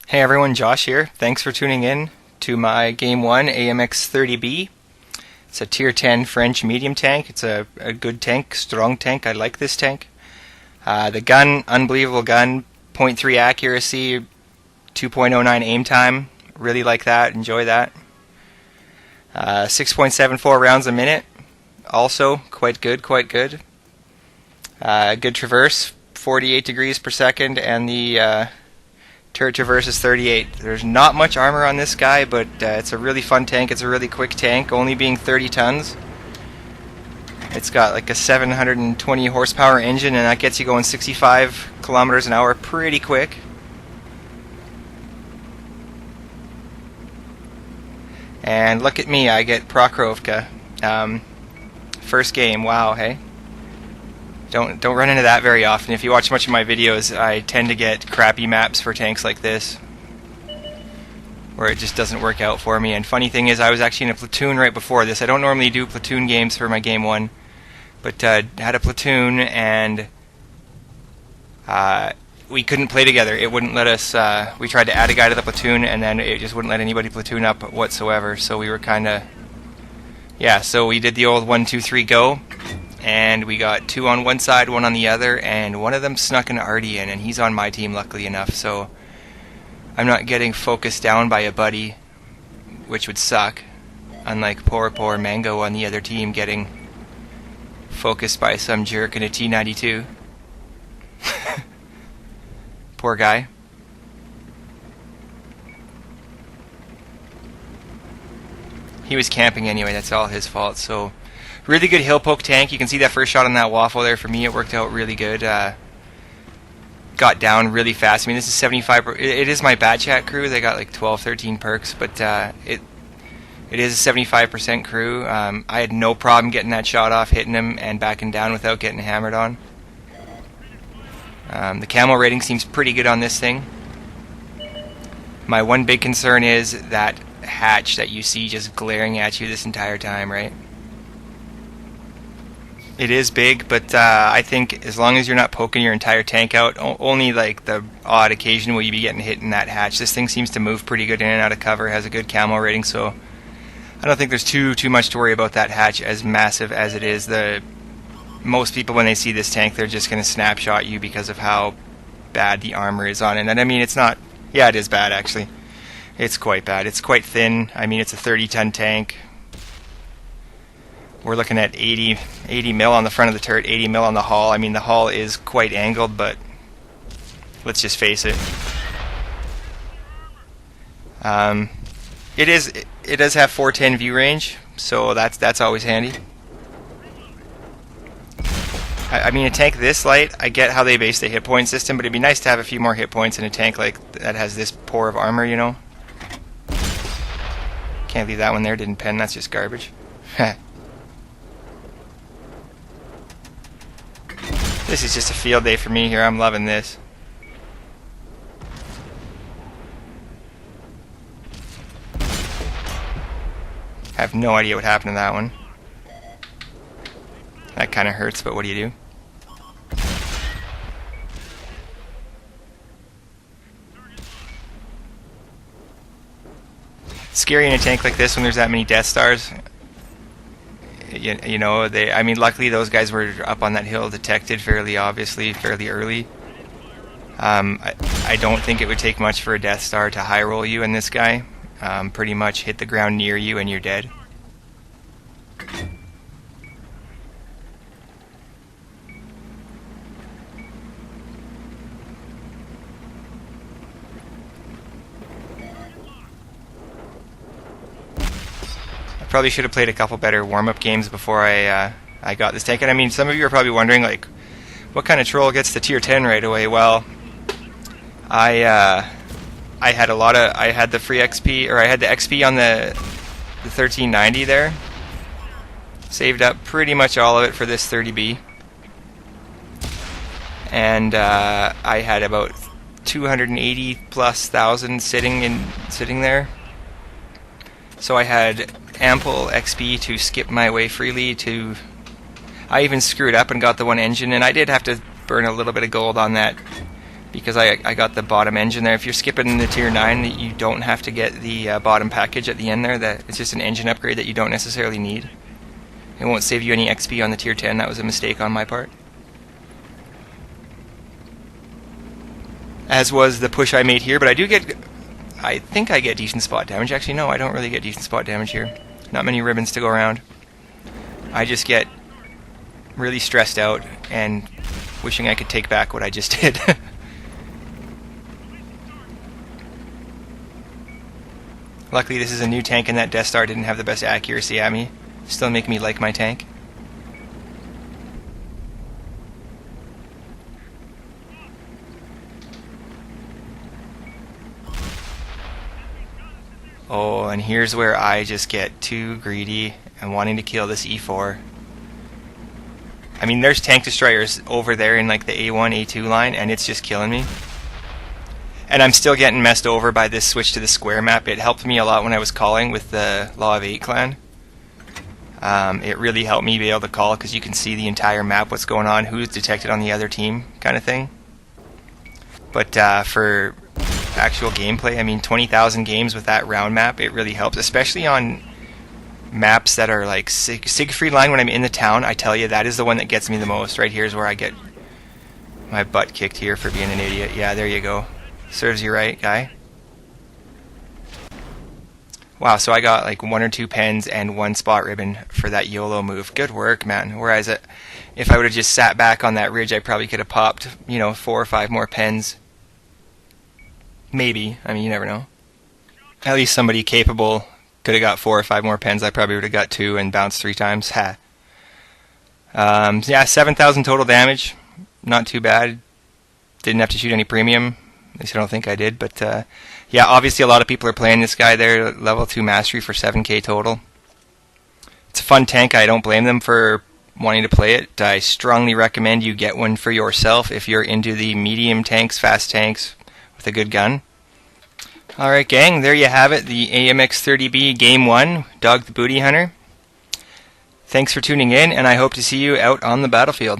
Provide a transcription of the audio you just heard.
Hey everyone, Josh here. Thanks for tuning in to my Game 1 AMX 30B. It's a Tier 10 French medium tank. It's a good tank, strong tank. I like this tank. The gun, unbelievable gun. 0.3 accuracy, 2.09 aim time. Really like that, enjoy that. 6.74 rounds a minute. Also, quite good, quite good. Good traverse, 48 degrees per second, and the turret traverse is 38. There's not much armor on this guy, but it's a really fun tank. It's a really quick tank, only being 30 tons. It's got like a 720 horsepower engine, and that gets you going 65 kilometers an hour pretty quick. And look at me, I get Prokrovka. First game, wow, hey? Don't run into that very often. If you watch much of my videos, I tend to get crappy maps for tanks like this, where it just doesn't work out for me. And funny thing is, I was actually in a platoon right before this. I don't normally do platoon games for my Game 1, but had a platoon, and we couldn't play together. It wouldn't let us. We tried to add a guy to the platoon, and then it just wouldn't let anybody platoon up whatsoever. So we were kind of, yeah. So we did the old 1, 2, 3, go. And we got 2 on one side, 1 on the other, and one of them snuck an Artie in, and he's on my team luckily enough, so I'm not getting focused down by a buddy, which would suck, unlike poor Mango on the other team getting focused by some jerk in a T92. Poor guy. He was camping anyway, that's all his fault, so really good hill poke tank. You can see that first shot on that waffle there. For me, it worked out really good. Got down really fast. I mean, this is 75. It is my bad chat crew. They got like 12, 13 perks, but it is a 75% crew. I had no problem getting that shot off, hitting him, and backing down without getting hammered on. The camo rating seems pretty good on this thing. My one big concern is that hatch that you see just glaring at you this entire time, right? It is big, but I think as long as you're not poking your entire tank out, only like the odd occasion will you be getting hit in that hatch. This thing seems to move pretty good in and out of cover, has a good camo rating, so I don't think there's too much to worry about that hatch, as massive as it is. Most people, when they see this tank, they're just going to snapshot you because of how bad the armor is on it. And I mean, it's not, yeah, it is bad actually. It's quite bad. It's quite thin. I mean, it's a 30-ton tank. We're looking at 80 mil on the front of the turret, 80 mil on the hull. I mean, the hull is quite angled, but let's just face it. It does have 410 view range, so that's always handy. I mean, a tank this light, I get how they base the hit point system, but it'd be nice to have a few more hit points in a tank like that has this poor of armor, you know. Can't leave that one there, didn't pen. That's just garbage. This is just a field day for me here. I'm loving this. I have no idea what happened to that one. That kind of hurts, but what do you do? It's scary in a tank like this when there's that many Death Stars. You know, I mean, luckily those guys were up on that hill, detected fairly obviously, fairly early. I don't think it would take much for a Death Star to high roll you in this guy. Pretty much hit the ground near you and you're dead. Probably should have played a couple better warm-up games before I got this tank. And I mean, some of you are probably wondering, like, what kind of troll gets to tier 10 right away? Well, I had I had the free XP, or I had the XP on the 1390 there. Saved up pretty much all of it for this 30B, and I had about 280 plus thousand sitting there. So I had ample XP to skip my way freely to... I even screwed up and got the one engine, and I did have to burn a little bit of gold on that because I got the bottom engine there. If you're skipping the tier 9, you don't have to get the bottom package at the end there. That it's just an engine upgrade that you don't necessarily need. It won't save you any XP on the tier 10. That was a mistake on my part. As was the push I made here, but I think I get decent spot damage. Actually, no, I don't really get decent spot damage here. Not many ribbons to go around. I just get really stressed out and wishing I could take back what I just did. Luckily, this is a new tank, and that Death Star didn't have the best accuracy at me. Still make me like my tank. Oh, and here's where I just get too greedy and wanting to kill this E4. I mean, there's tank destroyers over there in like the A1, A2 line, and it's just killing me. And I'm still getting messed over by this switch to the square map. It helped me a lot when I was calling with the Law of 8 clan. It really helped me be able to call because you can see the entire map, what's going on, who's detected on the other team, kind of thing. But for actual gameplay, I mean, 20,000 games with that round map, it really helps, especially on maps that are like Siegfried Line. When I'm in the town, I tell you, that is the one that gets me the most. Right here is where I get my butt kicked here for being an idiot. Yeah, there you go. Serves you right, guy. Wow, so I got like 1 or 2 pens and 1 spot ribbon for that YOLO move. Good work, man. Whereas if I would have just sat back on that ridge, I probably could have popped, 4 or 5 more pens. Maybe. I mean, you never know. At least somebody capable could have got 4 or 5 more pens. I probably would have got 2 and bounced 3 times. Ha. Yeah, 7,000 total damage. Not too bad. Didn't have to shoot any premium. At least I don't think I did. But yeah, obviously a lot of people are playing this guy there. Level 2 mastery for 7k total. It's a fun tank. I don't blame them for wanting to play it. I strongly recommend you get one for yourself if you're into the medium tanks, fast tanks with a good gun. Alright gang, there you have it, the AMX 30B Game 1, Dog the Booty Hunter. Thanks for tuning in, and I hope to see you out on the battlefield.